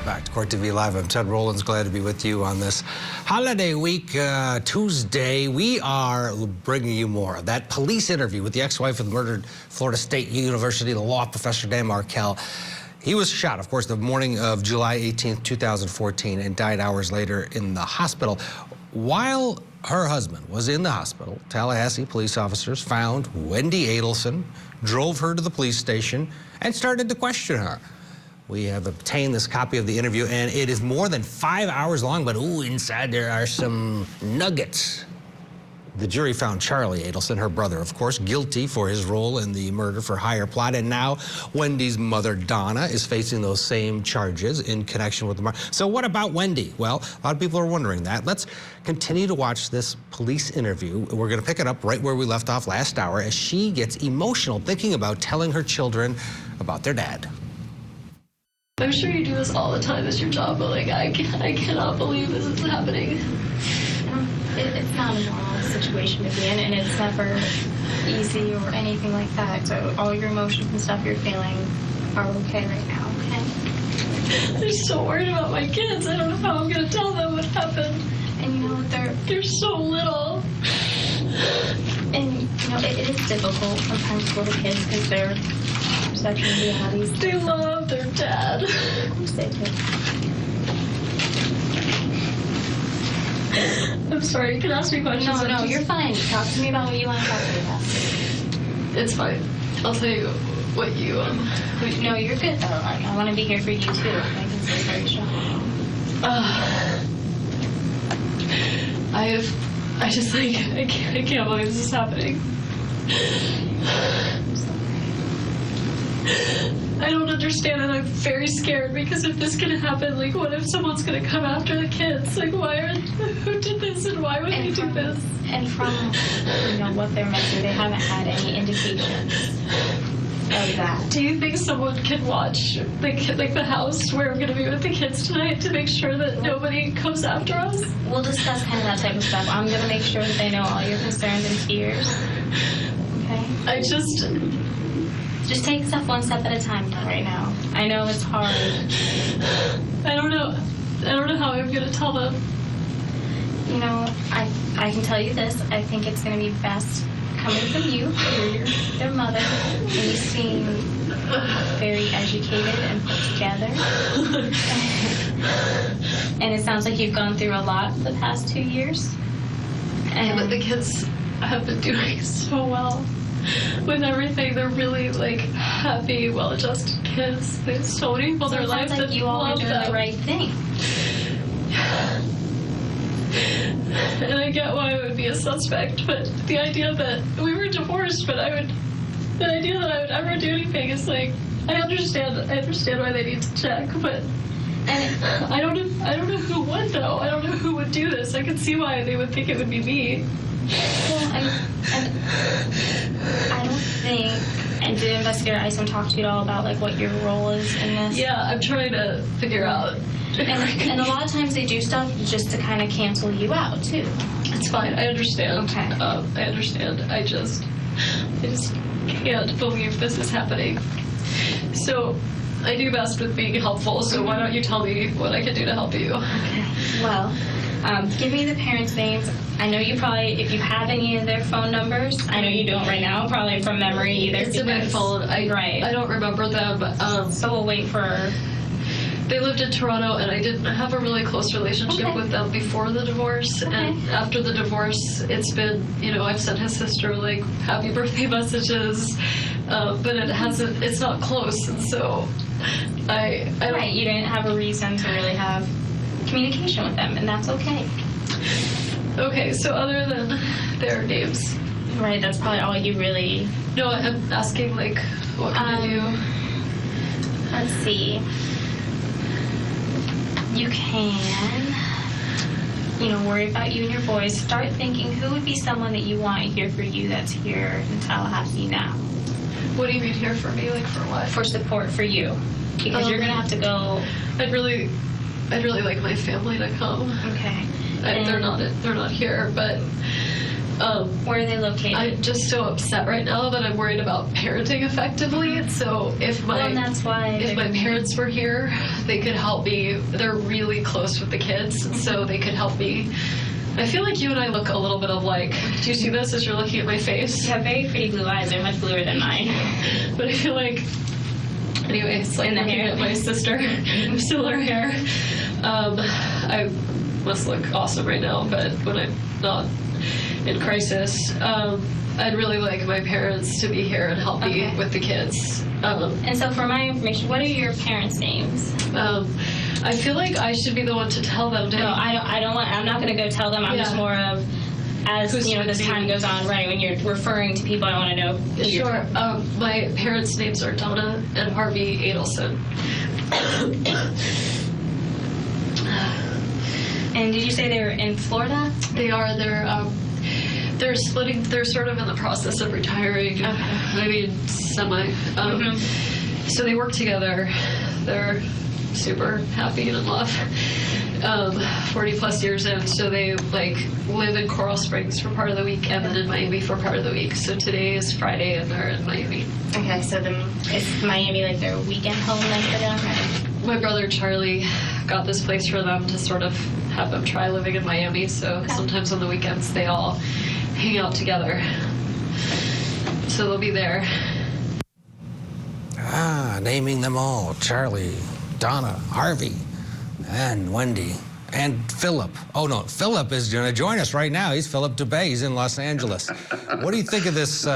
Back to Court TV Live. I'm Ted Rollins. Glad to be with you on this holiday week, Tuesday. We are bringing you more of that police interview with the ex-wife of the murdered Florida State University law professor Dan Markel. He was shot, of course, the morning of July 18th, 2014, and died hours later in the hospital. While her husband was in the hospital, Tallahassee police officers found Wendi Adelson, drove her to the police station, and started to question her. We have obtained this copy of the interview, and it is more than 5 hours long, but ooh, inside there are some nuggets. The jury found Charlie Adelson, her brother, of course, guilty for his role in the murder-for-hire plot, and now Wendi's mother, Donna, is facing those same charges in connection with the murder. So what about Wendi? Well, a lot of people are wondering that. Let's continue to watch this police interview. We're going to pick it up right where we left off last hour as she gets emotional thinking about telling her children about their dad. I'm sure you do this all the time as your job, but like I cannot believe this is happening. It's not a normal situation to be in, and it's never easy or anything like that. So all your emotions and stuff you're feeling are okay right now, okay? I'm so worried about my kids. I don't know how I'm going to tell them what happened. And you know what, they're so little. And you know, it is difficult sometimes for little kids because they're perception of realities. They love their dad. Of course they do. I'm sorry, you can ask me questions. No, you're fine. Talk to me about what you want to talk to me about. It's fine. I'll tell you what you No, you're good though. I want to be here for you too. I can say very strong. I can't believe this is happening. I don't understand, and I'm very scared because if this can happen, like, what if someone's going to come after the kids? Like, who did this, and why would they do this? And from, you know, what they're mentioning, they haven't had any indications of that. Do you think someone can watch the house where I'm going to be with the kids tonight to make sure that nobody comes after us? We'll discuss kind of that type of stuff. I'm going to make sure that they know all your concerns and fears. Okay? Just take stuff one step at a time right now. I know it's hard. I don't know how I'm going to tell them. You know, I can tell you this. I think it's going to be best coming from you. You're their mother. And you seem very educated and put together. And it sounds like you've gone through a lot the past 2 years. But the kids have been doing so well. With everything, they're really like happy, well-adjusted kids. There's so many people in their life that you all are love doing them. the right thing. And I get why I would be a suspect, but the idea that we were divorced, but the idea that I would ever do anything is like, I understand why they need to check, but I don't know who would though. I don't know who would do this. I can see why they would think it would be me. Well, I don't think, and did Investigator Isom talk to you at all about like what your role is in this? Yeah, I'm trying to figure out. And a lot of times they do stuff just to kind of cancel you out too. It's fine. I understand. Okay. I understand. I just can't believe this is happening. So I do best with being helpful. So why don't you tell me what I can do to help you? Okay. Well, give me the parents' names. I know you probably, if you have any of their phone numbers, I know you don't right now, probably from memory either. It's in my phone. I don't remember them. So we'll wait for... They lived in Toronto, and I didn't have a really close relationship with them before the divorce. Okay. And after the divorce, it's been, I've sent his sister, like, happy birthday messages, but it's not close, and so I don't... Right, you didn't have a reason to really have communication with them, and that's okay. Okay, so other than their names. Right, that's probably all you really... No, I'm asking, like, what can I do? Let's see. You can, worry about you and your boys. Start thinking who would be someone that you want here for you that's here in Tallahassee now. What do you mean here for me? Like for what? For support for you. Because you're going to have to go... I'd really like my family to come. Okay. They're not here, but Where are they located? I'm just so upset right now that I'm worried about parenting effectively. So if my and that's why if my parents were here, they could help me. They're really close with the kids, so they could help me. I feel like you and I look a little bit alike. Do you see this as you're looking at my face? You have very pretty blue eyes. They're much bluer than mine. But I feel like, anyway, it's like And the looking hair. at my sister with similar hair. I must look awesome right now, but when I'm not in crisis, I'd really like my parents to be here and help me with the kids. And so for my information, what are your parents' names? I feel like I should be the one to tell them. No, I don't want. I'm not going to go tell them. I'm just more of, as Who's you know, with this me? time goes on, right? When you're referring to people, I want to know. Who you're Sure. talking- My parents' names are Donna and Harvey Adelson. And did you say they were in Florida? They are. They're splitting. They're sort of in the process of retiring. I mean, semi. So they work together. They're super happy and in love. 40 plus years in, so they like live in Coral Springs for part of the week and then in Miami for part of the week. So today is Friday and they're in Miami. Okay, so is Miami like their weekend home then for them? Or? My brother Charlie got this place for them to sort of have them try living in Miami. So sometimes on the weekends they all hang out together. So they'll be there. Naming them all: Charlie, Donna, Harvey, and Wendi, and Philip. Oh no, Philip is going to join us right now. He's Philip DeBay. He's in Los Angeles. What do you think of this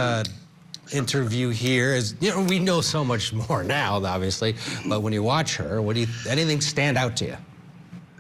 interview here? As you know, we know so much more now, obviously, but when you watch her, anything stand out to you?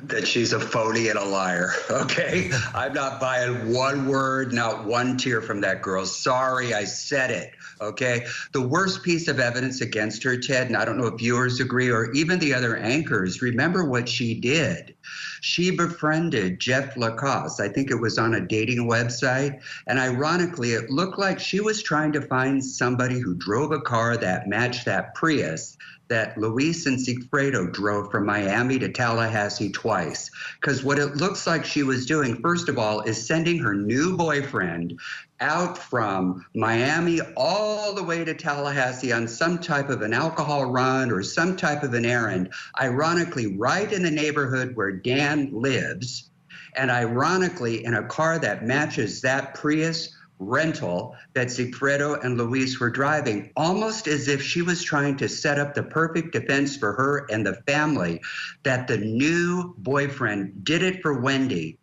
That she's a phony and a liar, okay? I'm not buying one word, not one tear from that girl. Sorry, I said it, okay? The worst piece of evidence against her, Ted, and I don't know if viewers agree or even the other anchors, remember what she did. She befriended Jeff Lacoste. I think it was on a dating website. And ironically, it looked like she was trying to find somebody who drove a car that matched that Prius that Luis and Sigfredo drove from Miami to Tallahassee twice. Because what it looks like she was doing, first of all, is sending her new boyfriend out from Miami all the way to Tallahassee on some type of an alcohol run or some type of an errand, ironically, right in the neighborhood where Dan lives, and ironically, in a car that matches that Prius rental that Sigfredo and Luis were driving, almost as if she was trying to set up the perfect defense for her and the family, that the new boyfriend did it for Wendi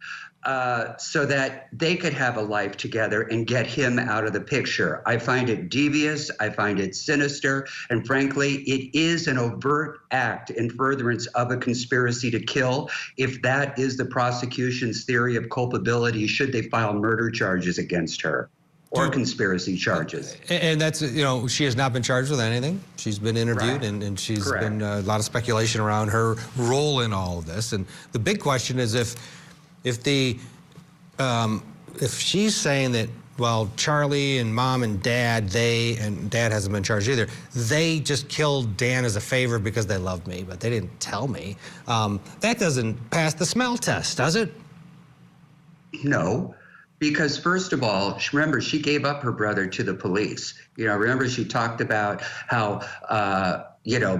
so that they could have a life together and get him out of the picture. I find it devious, I find it sinister, and frankly, it is an overt act in furtherance of a conspiracy to kill. If that is the prosecution's theory of culpability, should they file murder charges against her or conspiracy charges? And that's, she has not been charged with anything. She's been interviewed, Correct. and she's Correct. been a lot of speculation around her role in all of this. And the big question is if she's saying that, well, Charlie and mom and dad, and dad hasn't been charged either, they just killed Dan as a favor because they loved me, but they didn't tell me. That doesn't pass the smell test, does it? No, because first of all, remember, she gave up her brother to the police. Remember she talked about how,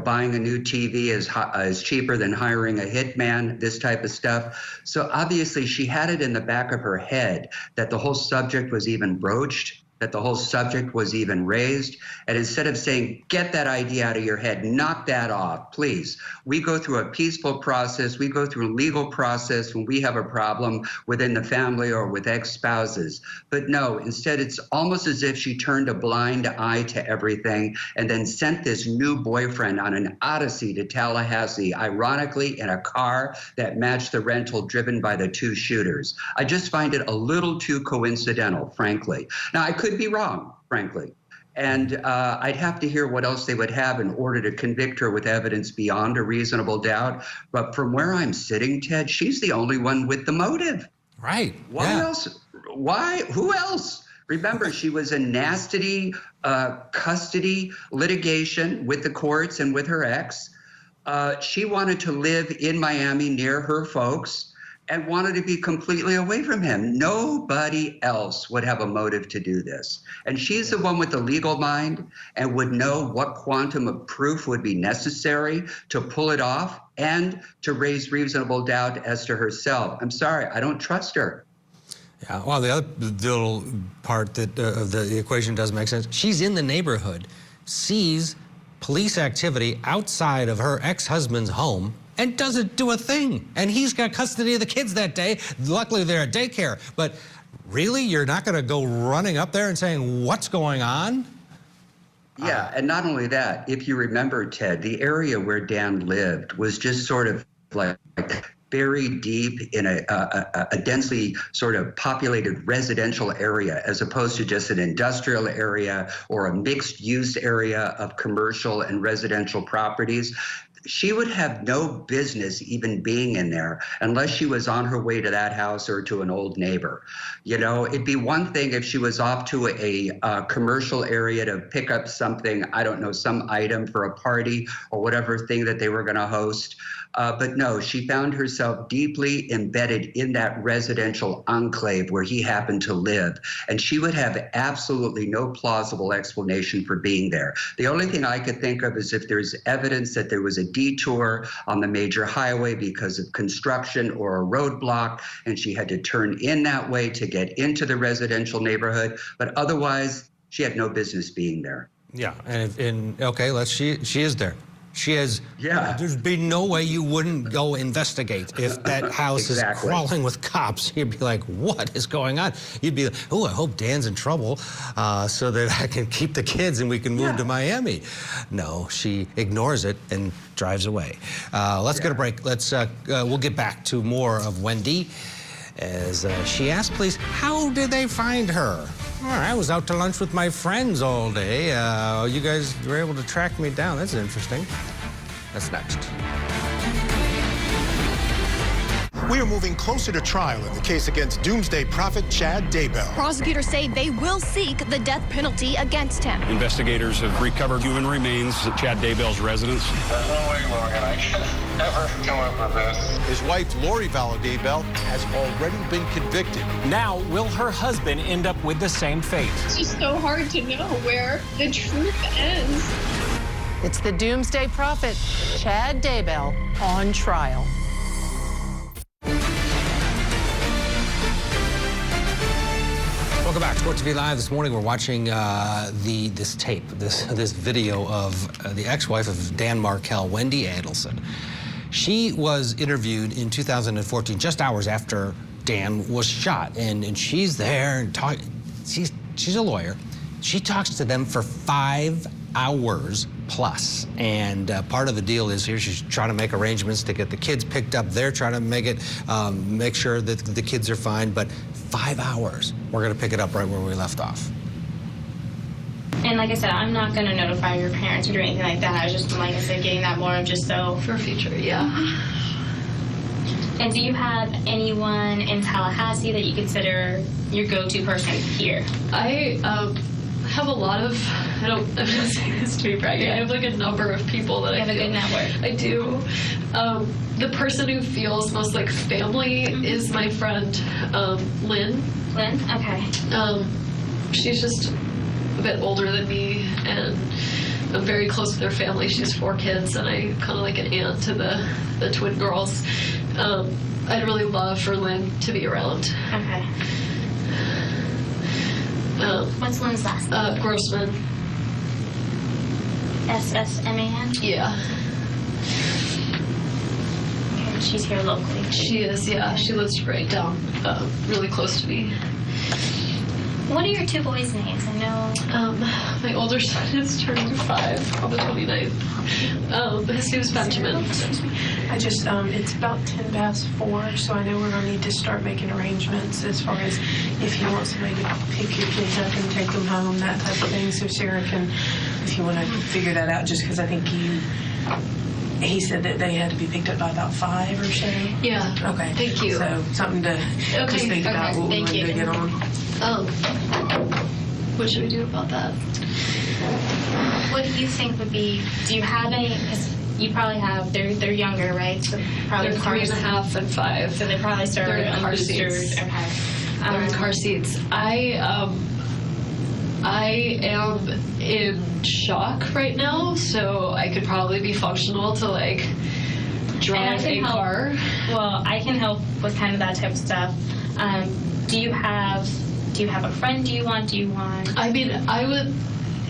buying a new TV is cheaper than hiring a hitman, this type of stuff. So obviously she had it in the back of her head that the whole subject was even broached, that the whole subject was even raised. And instead of saying, get that idea out of your head, knock that off, please. We go through a peaceful process. We go through a legal process when we have a problem within the family or with ex-spouses. But no, instead it's almost as if she turned a blind eye to everything and then sent this new boyfriend on an odyssey to Tallahassee, ironically in a car that matched the rental driven by the two shooters. I just find it a little too coincidental, frankly. Now, I could be wrong, frankly. And I'd have to hear what else they would have in order to convict her with evidence beyond a reasonable doubt. But from where I'm sitting, Ted, she's the only one with the motive. Right. Why else? Why? Who else? Remember, she was in nasty custody litigation with the courts and with her ex. She wanted to live in Miami near her folks. and wanted to be completely away from him. Nobody else would have a motive to do this. And she's the one with the legal mind and would know what quantum of proof would be necessary to pull it off and to raise reasonable doubt as to herself. I'm sorry, I don't trust her. Yeah, well, the other little part that of the equation does make sense. She's in the neighborhood, sees police activity outside of her ex-husband's home, and doesn't do a thing. And he's got custody of the kids that day. Luckily, they're at daycare. But really, you're not going to go running up there and saying, what's going on? Yeah, and not only that, if you remember, Ted, the area where Dan lived was just sort of like buried deep in a densely sort of populated residential area, as opposed to just an industrial area or a mixed use area of commercial and residential properties. She would have no business even being in there unless she was on her way to that house or to an old neighbor. You know, it'd be one thing if she was off to a commercial area to pick up something, I don't know, some item for a party or whatever thing that they were going to host. But no, she found herself deeply embedded in that residential enclave where he happened to live. And she would have absolutely no plausible explanation for being there. The only thing I could think of is if there's evidence that there was a detour on the major highway because of construction or a roadblock, and she had to turn in that way to get into the residential neighborhood. But otherwise, she had no business being there. Yeah, and okay, she is there. She has, yeah. There's been no way you wouldn't go investigate if that house is crawling with cops. You'd be like, what is going on? You'd be like, oh, I hope Dan's in trouble so that I can keep the kids and we can move to Miami. No, she ignores it and drives away. Let's get a break. We'll get back to more of Wendi as she asked police, how did they find her? I was out to lunch with my friends all day. You guys were able to track me down. That's interesting. That's next. We are moving closer to trial in the case against doomsday prophet Chad Daybell. Prosecutors say they will seek the death penalty against him. Investigators have recovered human remains at Chad Daybell's residence. There's no way, Logan, I can never come up with this. His wife, Lori Vallow Daybell, has already been convicted. Now, will her husband end up with the same fate? It's just so hard to know where the truth ends. It's the doomsday prophet, Chad Daybell, on trial. Welcome back. Sports TV Live this morning. We're watching this tape, this video of the ex-wife of Dan Markel, Wendi Adelson. She was interviewed in 2014, just hours after Dan was shot, and she's there and she's a lawyer. She talks to them for 5 hours plus, and part of the deal is here she's trying to make arrangements to get the kids picked up. They're trying to make sure that the kids are fine, but 5 hours. We're going to pick it up right where we left off. And like I said, I'm not going to notify your parents or do anything like that. I was just, like I said, getting that more of just so... For future, yeah. And do you have anyone in Tallahassee that you consider your go-to person here? I have a lot of, I'm not saying this to be bragging, I have like a number of people that You have a good network. I do. The person who feels most like family is my friend, Lynn. Lynn? Okay. She's just a bit older than me, and I'm very close with her family. She has 4 kids, and I kind of like an aunt to the twin girls. I'd really love for Lynn to be around. Okay. What's Lynn's last name? Grossman. S-S-M-A-N? Yeah. Okay, she's here locally. She is, yeah. She lives right down, really close to me. What are your 2 boys' names? I know. My older son is turning 5 on the 29th. His name's Benjamin. I just, it's about 10 past 4, so I know we're going to need to start making arrangements as far as if you want somebody to pick your kids up and take them home, that type of thing. So Sarah can, if you want to figure that out, just because I think he said that they had to be picked up by about 5 or so. Yeah. Okay. Thank you. So something to just think about what we want to get on. What should we do about that? What do you think would be, do you have any, because you probably have, they're younger, right? So probably They're 3.5 and 5. So they probably started They're in car unboosted. seats. Okay. They're in car seats. I am in shock right now, so I could probably be functional to like drive a car. Well, I can help with kind of that type of stuff. Do you have a friend? Do you want? I mean, I would.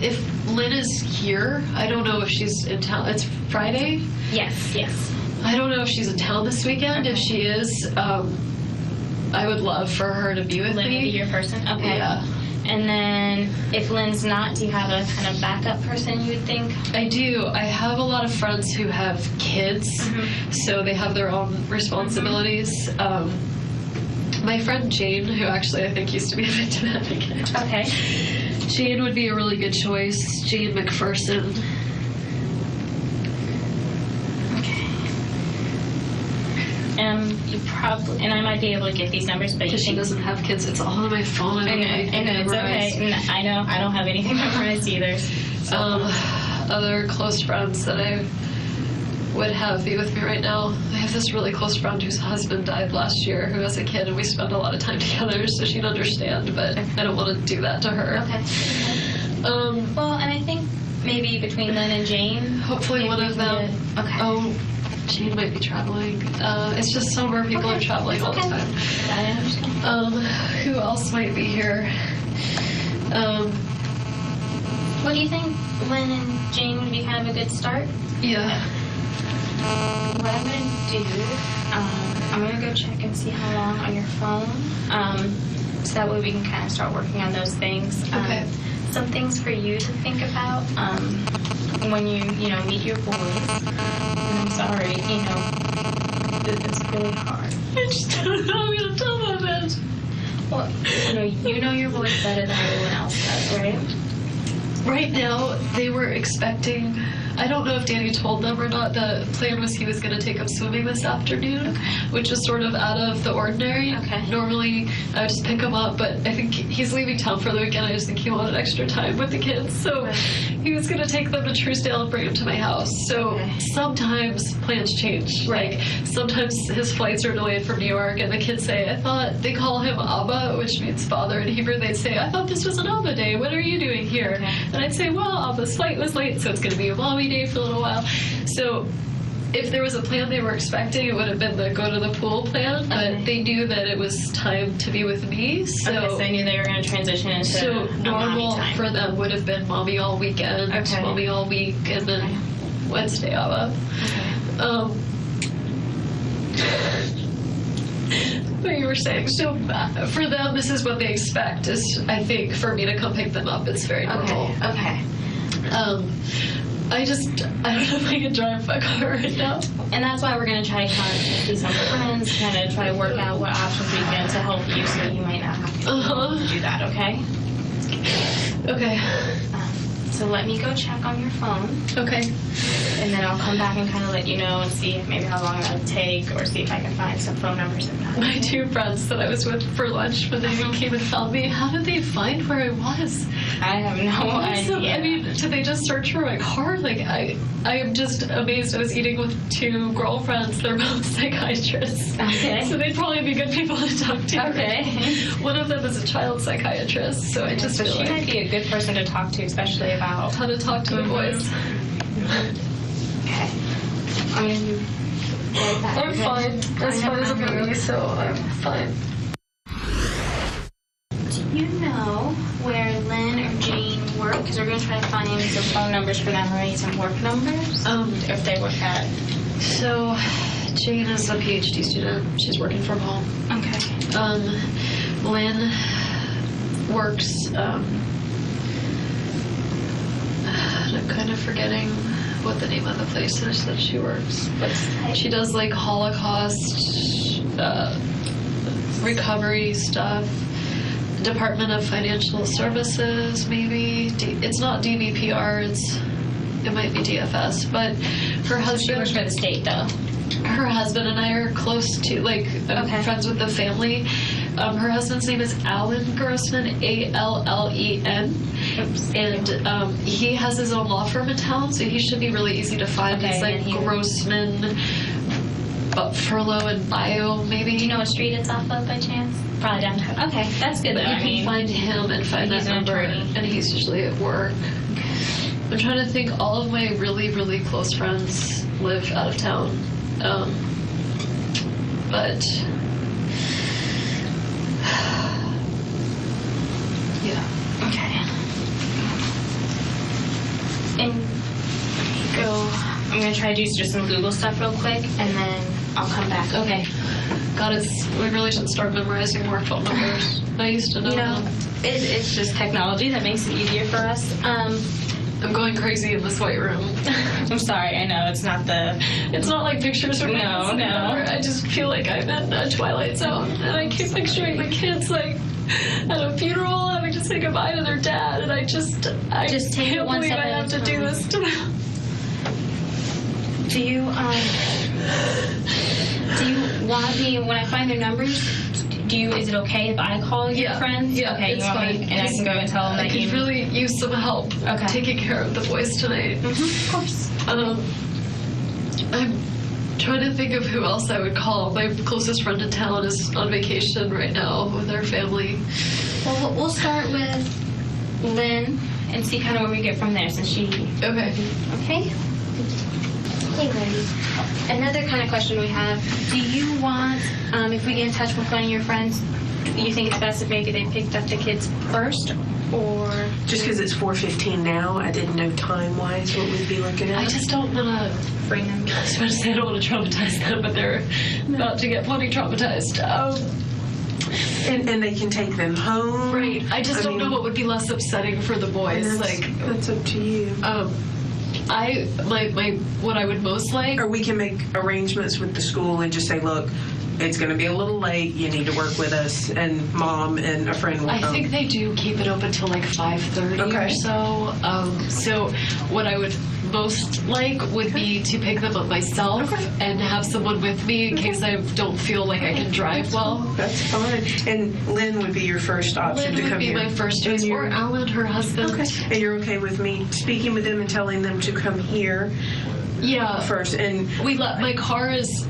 If Lynn is here, I don't know if she's in town. It's Friday? Yes. I don't know if she's in town this weekend. If she is, I would love for her to be with Lynn me. would be your person? Okay. Yeah. And then if Lynn's not, do you have a kind of backup person you would think? I do. I have a lot of friends who have kids, so they have their own responsibilities. My friend Jane, who actually I think used to be a victim advocate. Okay. Jane would be a really good choice. Jane McPherson. Okay. You probably, and I might be able to get these numbers, but Because she doesn't have kids. It's all on my phone. I know, it's okay. I know, I don't have anything memorized either. So. Other close friends that I would have be with me right now. I have this really close friend whose husband died last year, who has a kid, and we spend a lot of time together, so she'd understand, but I don't want to do that to her. Okay. Well, and I think maybe between Lynn and Jane. Hopefully one of them. Okay. Oh, Jane might be traveling. It's just summer, people are traveling all the time. I understand. Who else might be here? What do you think? Lynn and Jane would be kind of a good start? Yeah. What I'm going to do, I'm going to go check and see how long on your phone, so that way we can kind of start working on those things. Okay. Some things for you to think about when you meet your boys. And I'm sorry, it's really hard. I just don't know how I'm going to tell them that. Well, you know your boys better than everyone else does, right? Right now, they were expecting, I don't know if Danny told them or not, the plan was he was going to take them swimming this afternoon, which is sort of out of the ordinary. Okay. Normally, I would just pick him up, but I think he's leaving town for the weekend. I just think he wanted extra time with the kids. So he was going to take them to Truesdale and bring them to my house. So sometimes plans change. Right. Like, sometimes his flights are delayed from New York, and the kids say, I thought, they call him Abba, which means father in Hebrew. They'd say, I thought this was an Abba day. What are you doing here? Okay. And I'd say, well, Abba's flight was late, so it's going to be a mommy day for a little while. So if there was a plan they were expecting, it would have been the go to the pool plan, but they knew that it was time to be with me. So they knew they were going to transition into normal time. for them would have been mommy all weekend, mommy all week, and then Wednesday Abba. Okay. But you were saying, so for them, this is what they expect, is, I think, for me to come pick them up. It's very normal. Okay. I don't know if I can drive my car right now. And that's why we're going to try to see some friends, kind of try to work out what options we can to help you, so you might not have to do that, okay? Okay. So let me go check on your phone. Okay. And then I'll come back and kind of let you know and see maybe how long that would take, or see if I can find some phone numbers. My two friends that I was with for lunch when they came and found me, how did they find where I was? I have no idea. I mean, did they just search for my car? Like, I am just amazed. I was eating with two girlfriends. They're both psychiatrists. Okay. So they'd probably be good people to talk to. Okay. One of them is a child psychiatrist, so I just feel she like might be a good person to talk to, especially about how to talk to the boys. Okay. I'm going to be right back. I'm fine. As far as I'm going to be, so I'm fine. Do you know where Lynn or Jane work? Because we're going to try to find some phone numbers for them, or maybe some work numbers. If they work at. So, Jane is a PhD student. She's working from home. Okay. Lynn works. I'm kind of forgetting what the name of the place is that she works. She does like Holocaust recovery stuff. Department of Financial Services, maybe. It's not DBPR. It might be DFS. But her husband. She works for the state, though. Her husband and I are close to, like, I'm friends with the family. Her husband's name is Alan Grossman, A-L-L-E-N. And he has his own law firm in town, so he should be really easy to find. Okay, It's like Grossman, Furlow and Bio, maybe. Do you know what street it's off of by chance? Probably downtown. Okay, that's good. But you can find him and find that number, and he's usually at work. I'm trying to think. All of my really, really close friends live out of town. But yeah. Okay. And go. I'm gonna try to do just some Google stuff real quick, and then I'll come back. Okay. God, we really should start memorizing more phone numbers. I used to know them. It's just technology that makes it easier for us. I'm going crazy in this white room. I'm sorry. I know it's not like pictures from No. I just feel like I'm in a Twilight Zone, and I keep picturing the kids like at a funeral having to say goodbye to their dad, and I just take can't it one believe step I at have a to do time. this to them. Do you want me, when I find their numbers, is it okay if I call your friends? Yeah, okay, it's you want fine. me, and I can go and tell them I that could you really use some help taking care of the boys tonight. Of course. I'm trying to think of who else I would call. My closest friend in town is on vacation right now with her family. Well, we'll start with Lynn and see kind of where we get from there, since she... Okay. Okay? Hey, Wendy. Another kind of question we have, do you want, if we get in touch with one of your friends, you think it's best if maybe they picked up the kids first, or... Just because it's 4:15 now, I didn't know time-wise what we'd be looking at. I just don't want to bring them... I was about to say I don't want to traumatize them, but they're about to get plenty traumatized. And they can take them home. Right. I just don't know what would be less upsetting for the boys. That's up to you. What I would most like... Or we can make arrangements with the school and just say, look, it's going to be a little late. You need to work with us, and Mom and a friend will come. I think they do keep it open till like 5:30 or so. So what I would most like would be to pick them up myself and have someone with me in case I don't feel like I can drive well. That's fine. And Lynn would be your first option to come here. Lynn would be my first choice, or Alan, her husband. Okay. And you're okay with me speaking with them and telling them to come here? Yeah. First, and my car is.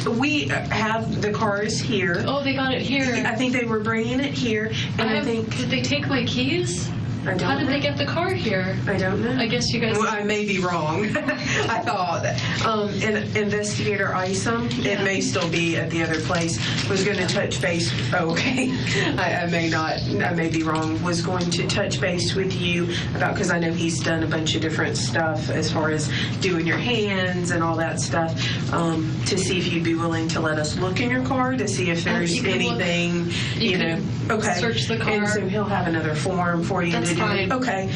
We have the cars here. Oh, they got it here. I think they were bringing it here, and I think. Did they take my keys? I don't How did know. they get the car here? I don't know. I guess you guys. Well, I may be wrong. I thought. And Investigator Isom, it may still be at the other place, was going to touch base. Oh, okay. I may not. I may be wrong. Was going to touch base with you about, because I know he's done a bunch of different stuff as far as doing your hands and all that stuff, to see if you'd be willing to let us look in your car to see if there's anything, you know. Okay. Search the car. And so he'll have another form for you to do. Fine. Okay.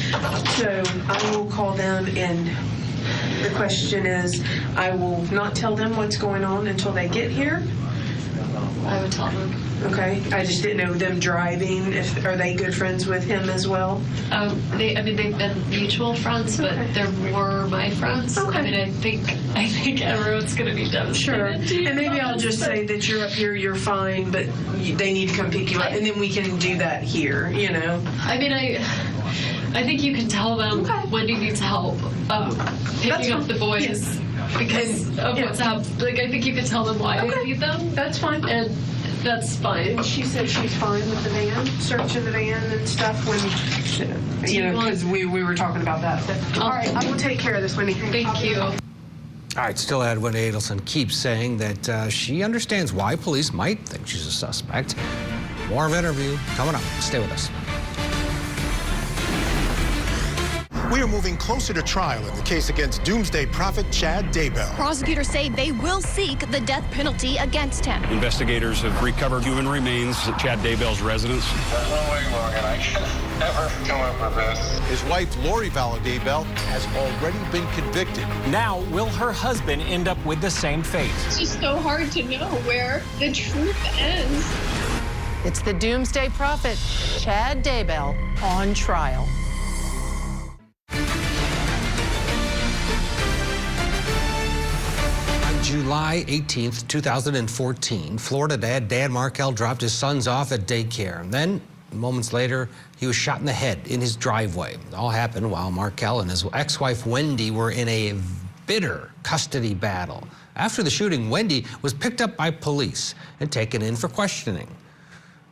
So I will call them, and the question is, I will not tell them what's going on until they get here. I would tell them. Okay. I just didn't know them driving. Are they good friends with him as well? They've been mutual friends, but they're more my friends. Okay. I mean, I think everyone's going to be devastated. Sure. And maybe I'll just say that you're up here, you're fine, but they need to come pick you up, and then we can do that here, you know? I mean, I think you can tell them Wendy needs help picking up the boys because of what's happened. Like, I think you can tell them why they need them. That's fine. And that's fine. She said she's fine with the van, searching the van and stuff when, you know, because we were talking about that. But, all right, I will take care of this, Wendy. Thank you. All right, still ahead, Wendi Adelson keeps saying that she understands why police might think she's a suspect. More of interview coming up. Stay with us. We are moving closer to trial in the case against Doomsday Prophet Chad Daybell. Prosecutors say they will seek the death penalty against him. Investigators have recovered human remains at Chad Daybell's residence. There's no way, Morgan, I can never come up with this. His wife, Lori Vallow Daybell, has already been convicted. Now, will her husband end up with the same fate? It's just so hard to know where the truth ends. It's the Doomsday Prophet, Chad Daybell, on trial. July 18th, 2014, Florida dad Dan Markel dropped his sons off at daycare. And then, moments later, he was shot in the head in his driveway. It all happened while Markel and his ex-wife Wendi were in a bitter custody battle. After the shooting, Wendi was picked up by police and taken in for questioning.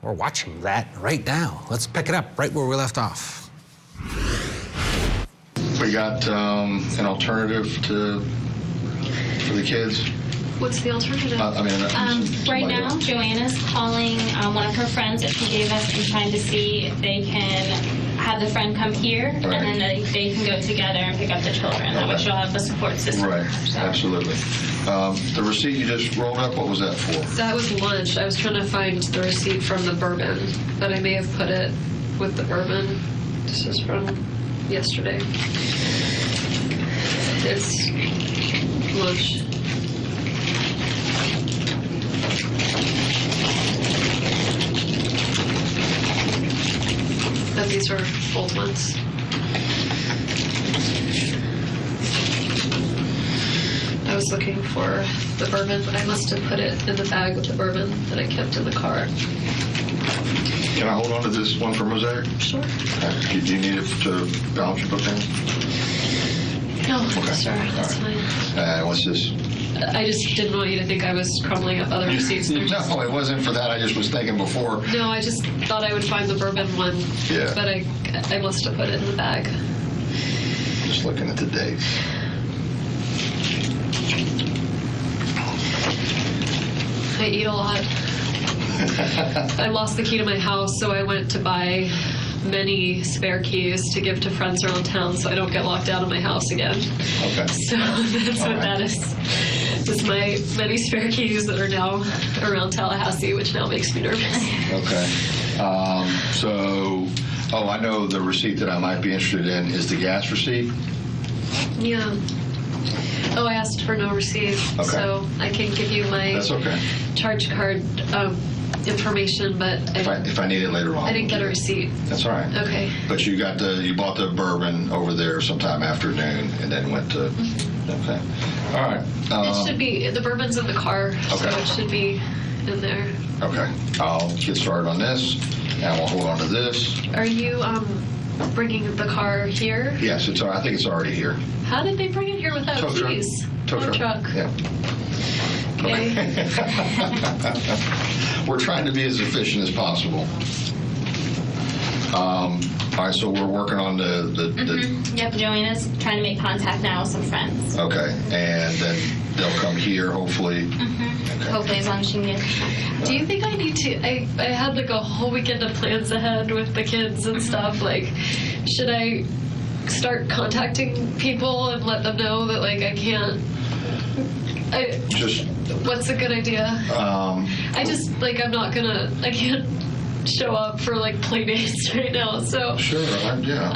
We're watching that right now. Let's pick it up right where we left off. We got an alternative for the kids. What's the alternative? Right now, Joanna's calling one of her friends that she gave us and trying to see if they can have the friend come here, right, and then they can go together and pick up the children. That way she'll have a support system. Right, so. Absolutely. The receipt you just rolled up, what was that for? That was lunch. I was trying to find the receipt from the bourbon, but I may have put it with the bourbon. This is from yesterday. It's lunch. But these are old ones. I was looking for the bourbon, but I must have put it in the bag with the bourbon that I kept in the car. Can I hold on to this one for Mosaic? Sure. Do you need it to balance your book down? No, okay. Sorry, that's fine. What's this? I just didn't want you to think I was crumbling up other receipts. No, it wasn't for that. I just was thinking before. No, I just thought I would find the bourbon one. Yeah. But I must have put it in the bag. Just looking at the dates. I eat a lot. I lost the key to my house, so I went to buy many spare keys to give to friends around town so I don't get locked out of my house again. Okay. So that's what that is. Just my many spare keys that are now around Tallahassee, which now makes me nervous. Okay. I know the receipt that I might be interested in is the gas receipt. Yeah. Oh, I asked for no receipt, okay, so I can give you my that's okay, charge card information, but if I need it later on. I didn't get a receipt. That's all right. Okay. But you bought the bourbon over there sometime afternoon, and then went to. Mm-hmm. Okay. All right. It should be the bourbon's in the car, okay, so it should be in there. Okay. I'll get started on this, and we'll hold on to this. Are you bringing the car here? Yes, I think it's already here. How did they bring it here without keys? Tow truck. Yeah. Okay. We're trying to be as efficient as possible. All right, so we're working on the Yep, Joanna's trying to make contact now with some friends. Okay, and then they'll come here, hopefully. Mm-hmm. Okay. Hopefully, as long as she can get. Do you think I need to? I had like a whole weekend of plans ahead with the kids and stuff. Like, should I start contacting people and let them know that like I can't? What's a good idea? I just like I can't show up for like play dates right now. So sure, yeah.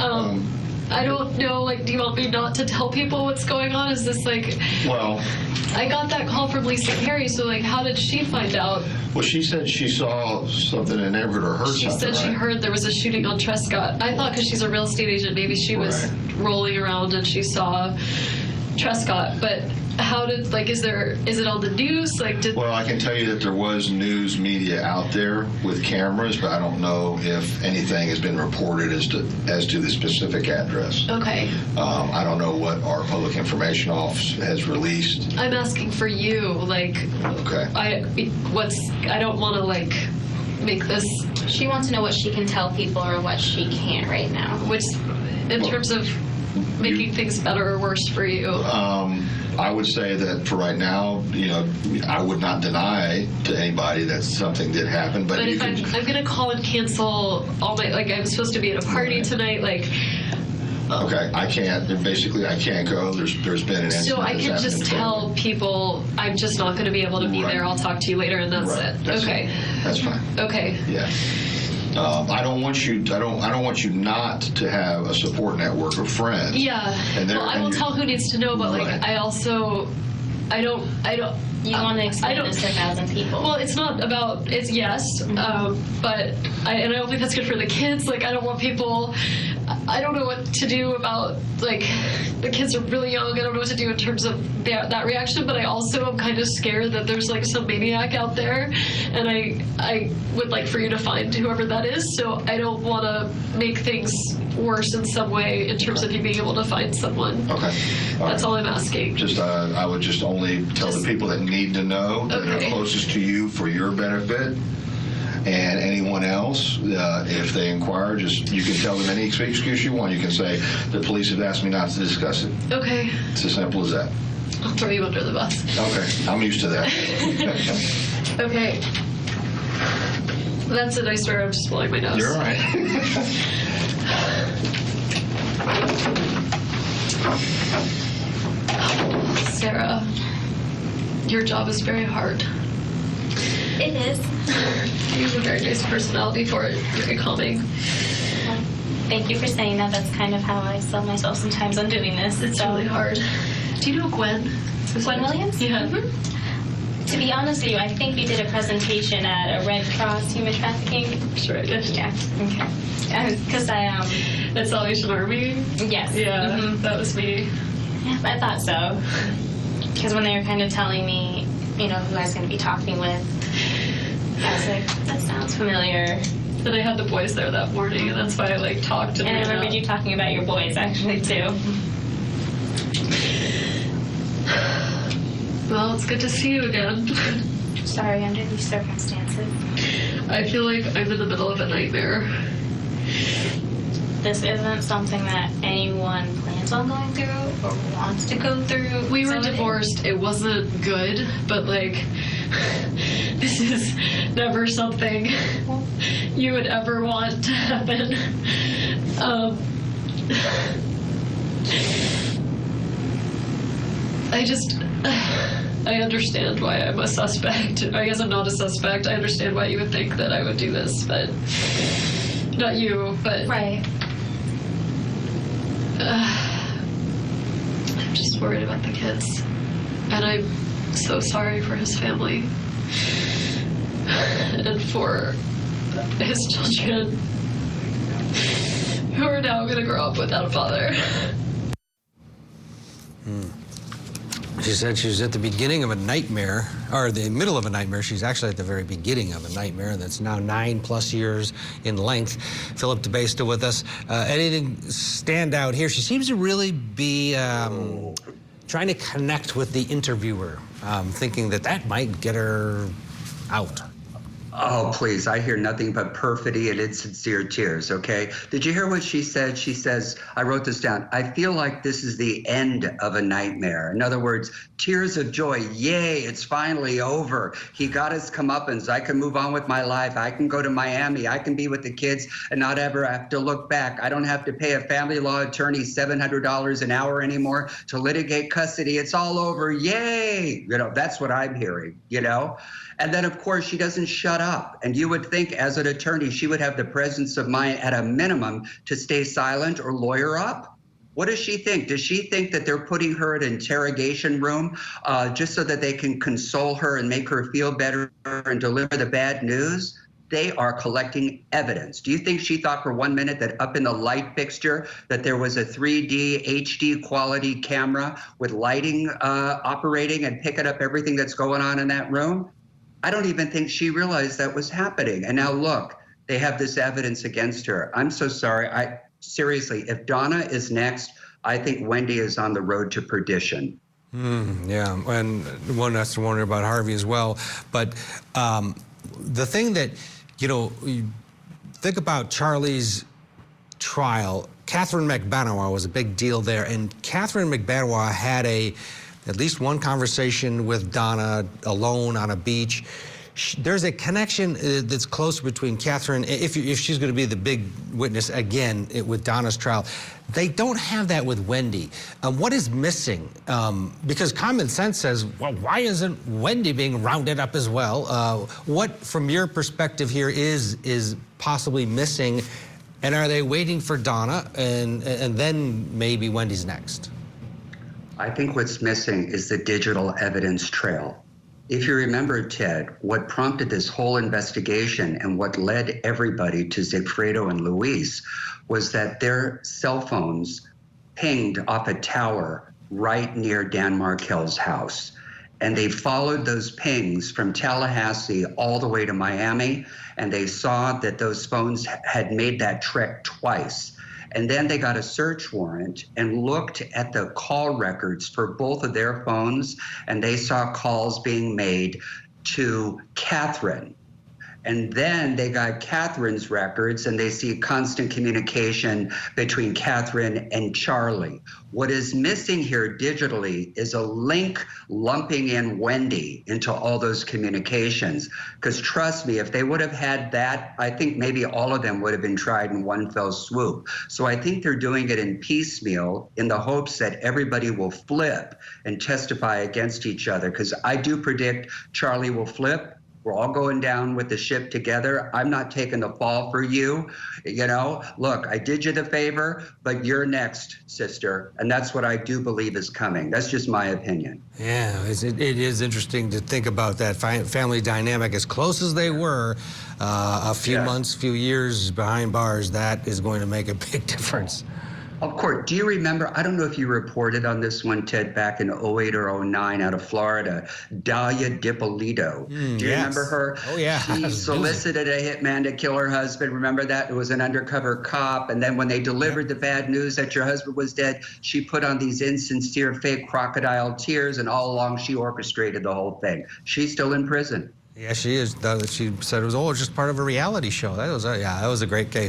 I don't know. Like, do you want me not to tell people what's going on? Is this like? Well, I got that call from Lisa Carey. So like, how did she find out? Well, she said she saw something in the neighborhood or heard something. She said she heard there was a shooting on Trescott. I thought because she's a real estate agent, maybe she was rolling around and she saw Trescott. But how did is it on the news? Well, I can tell you that there was news media out there with cameras, but I don't know if anything has been reported as to the specific address. Okay. I don't know what our public information office has released. I'm asking for you, okay. I don't want to make this. She wants to know what she can tell people or what she can't right now. Which, in terms of making things better or worse for you. I would say that for right now, I would not deny to anybody that something did happen. But if I'm going to call and cancel all my, I'm supposed to be at a party tonight, Okay, I can't. Basically, I can't go. There's been an incident. So I can just tell people I'm just not going to be able to be there. I'll talk to you later, and that's it. Okay. That's fine. Okay. Yeah. I don't want you not to have a support network of friends. Yeah. I will tell who needs to know, but I also, I don't You want to explain this to 1,000 people. Well, it's not about, it's yes, but I don't think that's good for the kids. Like, I don't want people, I don't know what to do about, like, the kids are really young. I don't know what to do in terms of that reaction, but I also am kind of scared that there's, like, some maniac out there, and I would like for you to find whoever that is, so I don't want to make things worse in some way in terms of you being able to find someone. Okay. That's all I'm asking. Just, I would just only tell the people that need to know that are closest to you for your benefit. And anyone else, if they inquire, just you can tell them any excuse you want. You can say, the police have asked me not to discuss it. Okay. It's as simple as that. I'll throw you under the bus. Okay. I'm used to that. Okay. That's it. I swear I'm just blowing my nose. You're all right. Sarah, your job is very hard. It is. You have a very nice personality for it. Very calming. Well, thank you for saying that. That's kind of how I sell myself sometimes on doing this. It's really hard. Do you know Gwen? Gwen Williams? Yeah. To be honest with you, I think you did a presentation at a Red Cross human trafficking. Sure I did. Yeah. Okay. Because At Salvation Army? Yes. Yeah, that was me. Yeah, I thought so. Because when they were kind of telling me, you know, who I was going to be talking with, I was like, that sounds familiar. And I had the boys there that morning, and that's why I, like, talked to them. And I remembered you talking about your boys, actually, too. Well, it's good to see you again. Sorry, under these circumstances. I feel like I'm in the middle of a nightmare. This isn't something that anyone plans on going through or wants to go through. We were divorced. It wasn't good, but, like, this is never something you would ever want to happen. I understand why I'm a suspect. I guess I'm not a suspect. I understand why you would think that I would do this, but not you, but... Right. I'm just worried about the kids. And I'm so sorry for his family. And for his children, who are now going to grow up without a father. She said she was at the beginning of a nightmare, or the middle of a nightmare. She's actually at the very beginning of a nightmare that's now 9+ years in length. Philip DeBay still with us. Anything stand out here? She seems to really be trying to connect with the interviewer, thinking that might get her out. Oh, please. I hear nothing but perfidy and insincere tears, okay? Did you hear what she said? She says, I wrote this down, I feel like this is the end of a nightmare. In other words, tears of joy. Yay, it's finally over. He got his comeuppance. I can move on with my life. I can go to Miami. I can be with the kids and not ever have to look back. I don't have to pay a family law attorney $700 an hour anymore to litigate custody. It's all over. Yay. You know, that's what I'm hearing, you know? And then, of course, she doesn't shut up. And you would think, as an attorney, she would have the presence of mind at a minimum to stay silent or lawyer up. What does she think? Does she think that they're putting her in an interrogation room just so that they can console her and make her feel better and deliver the bad news? They are collecting evidence. Do you think she thought for 1 minute that up in the light fixture that there was a 3D HD quality camera with lighting operating and picking up everything that's going on in that room? I don't even think she realized that was happening. And now look, they have this evidence against her. I'm so sorry. Seriously, if Donna is next, I think Wendi is on the road to perdition. Yeah, and one has to wonder about Harvey as well. But the thing that, you know, you think about Charlie's trial, Catherine McBanoa was a big deal there. And Catherine McBanoa had at least one conversation with Donna alone on a beach. There's a connection that's close between Catherine, if she's going to be the big witness again with Donna's trial. They don't have that with Wendi. What is missing? Because common sense says, well, why isn't Wendi being rounded up as well? What, from your perspective here, is possibly missing? And are they waiting for Donna and then maybe Wendi's next? I think what's missing is the digital evidence trail. If you remember, Ted, what prompted this whole investigation and what led everybody to Sigfredo and Luis was that their cell phones pinged off a tower right near Dan Markel's house. And they followed those pings from Tallahassee all the way to Miami, and they saw that those phones had made that trek twice. And then they got a search warrant and looked at the call records for both of their phones, and they saw calls being made to Catherine. And then they got Catherine's records, and they see constant communication between Catherine and Charlie. What is missing here digitally is a link lumping in Wendi into all those communications. Because trust me, if they would have had that, I think maybe all of them would have been tried in one fell swoop. So I think they're doing it in piecemeal in the hopes that everybody will flip and testify against each other. Because I do predict Charlie will flip. We're all going down with the ship together. I'm not taking the fall for you. You know, look, I did you the favor, but you're next, sister. And that's what I do believe is coming. That's just my opinion. Yeah, it is interesting to think about that family dynamic. As close as they were, a few months, few years behind bars, that is going to make a big difference. Of course. Do you remember, I don't know if you reported on this one, Ted, back in 08 or 09 out of Florida, Dalia DiPolito. Do you remember her? Oh, yeah. She solicited a hitman to kill her husband. Remember that? It was an undercover cop. And then when they delivered the bad news that your husband was dead, she put on these insincere fake crocodile tears, and all along she orchestrated the whole thing. She's still in prison. Yeah, she is. She said it was just part of a reality show. That was that was a great case.